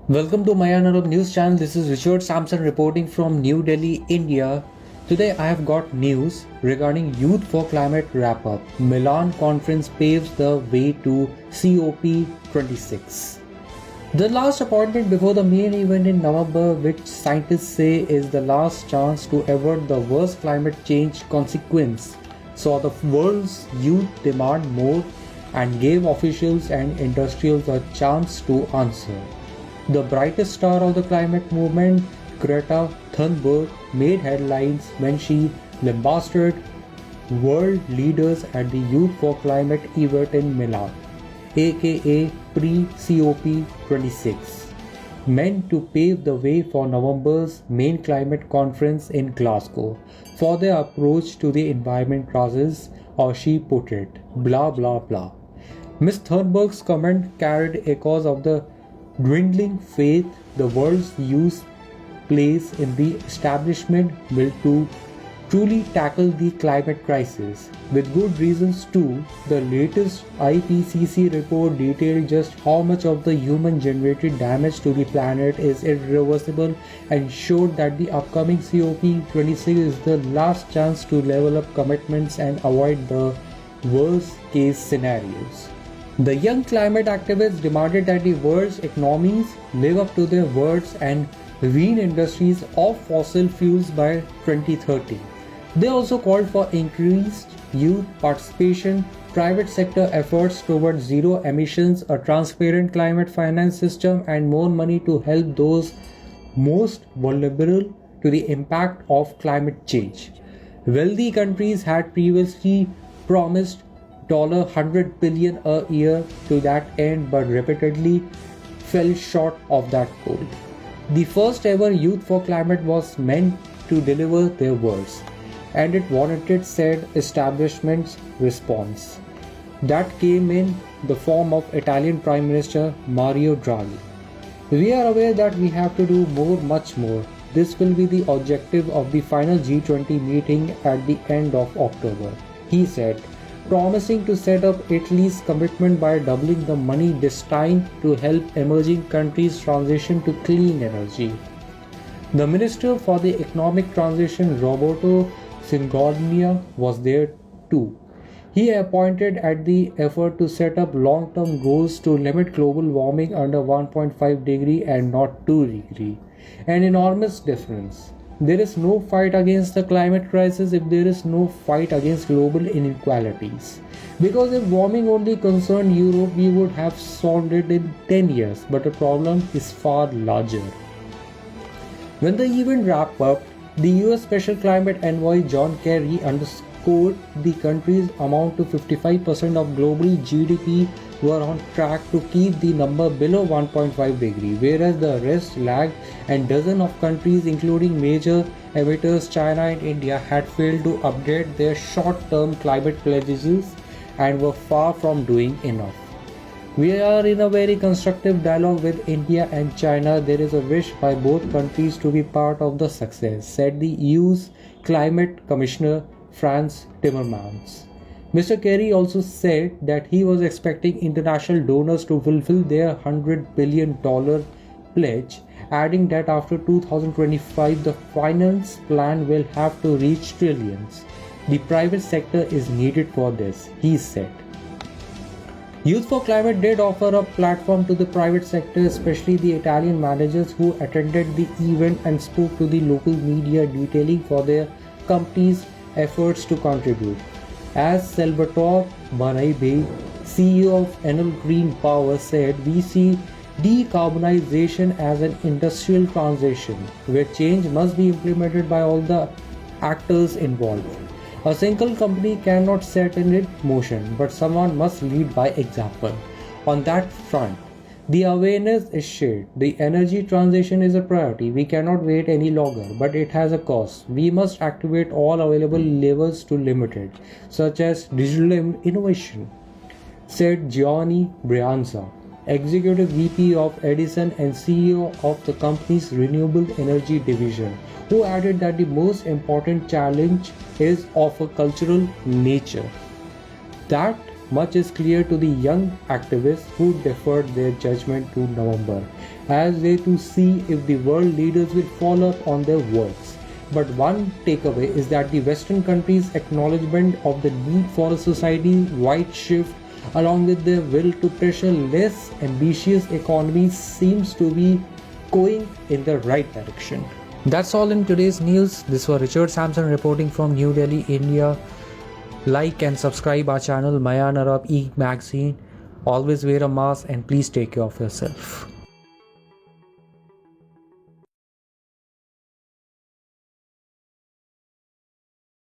Welcome to Maya Narab News Channel. This is Richard Sampson reporting from New Delhi, India. Today I have got news regarding Youth for Climate wrap up. Milan conference paves the way to COP26. The last appointment before the main event in November, which scientists say is the last chance to avert the worst climate change consequence, saw the world's youth demand more and gave officials and industrials a chance to answer. The brightest star of the climate movement, Greta Thunberg, made headlines when she lambasted world leaders at the Youth for Climate event in Milan, aka pre-COP26, meant to pave the way for November's main climate conference in Glasgow for their approach to the environment crisis, or she put it, blah blah blah. Ms. Thunberg's comment carried echoes of the dwindling faith the world's youth place in the establishment will to truly tackle the climate crisis. With good reasons too, the latest IPCC report detailed just how much of the human-generated damage to the planet is irreversible and showed that the upcoming COP26 is the last chance to level up commitments and avoid the worst-case scenarios. The young climate activists demanded that the world's economies live up to their words and wean industries off fossil fuels by 2030. They also called for increased youth participation, private sector efforts towards zero emissions, a transparent climate finance system, and more money to help those most vulnerable to the impact of climate change. Wealthy countries had previously promised $100 billion a year to that end but repeatedly fell short of that goal. The first ever Youth for Climate was meant to deliver their words, and it warranted said establishment's response. That came in the form of Italian Prime Minister Mario Draghi. We are aware that we have to do more, much more. This will be the objective of the final G20 meeting at the end of October, he said, promising to set up Italy's commitment by doubling the money destined to help emerging countries transition to clean energy. The Minister for the Economic Transition, Roberto Cingolani, was there too. He appointed at the effort to set up long-term goals to limit global warming under 1.5 degree and not 2 degree. An enormous difference. There is no fight against the climate crisis if there is no fight against global inequalities. Because if warming only concerned Europe, we would have solved it in 10 years, but the problem is far larger. When the event wrapped up, the US Special Climate Envoy John Kerry underscored the country's amount to 55% of global GDP were on track to keep the number below 1.5 degree, whereas the rest lagged and dozens of countries including major emitters China and India had failed to update their short-term climate pledges and were far from doing enough. We are in a very constructive dialogue with India and China. There is a wish by both countries to be part of the success, said the EU's Climate Commissioner Frans Timmermans. Mr. Kerry also said that he was expecting international donors to fulfill their $100 billion pledge, adding that after 2025 the finance plan will have to reach trillions. The private sector is needed for this, he said. Youth for Climate did offer a platform to the private sector, especially the Italian managers who attended the event and spoke to the local media detailing for their company's efforts to contribute. As Salvatore Baraibe, CEO of Enel Green Power, said, we see decarbonization as an industrial transition where change must be implemented by all the actors involved. A single company cannot set it in motion, but someone must lead by example. On that front, the awareness is shared. The energy transition is a priority. We cannot wait any longer, but it has a cost. We must activate all available levers to limit it, such as digital innovation, said Gianni Brianza, Executive VP of Edison and CEO of the company's renewable energy division, who added that the most important challenge is of a cultural nature. That much is clear to the young activists who deferred their judgment to November, as they to see if the world leaders will follow up on their words. But one takeaway is that the Western countries' acknowledgement of the need for a society-wide shift, along with their will to pressure less ambitious economies, seems to be going in the right direction. That's all in today's news. This was Richard Sampson reporting from New Delhi, India. Like and subscribe our channel Mayan Arab E Magazine. Always wear a mask and please take care of yourself.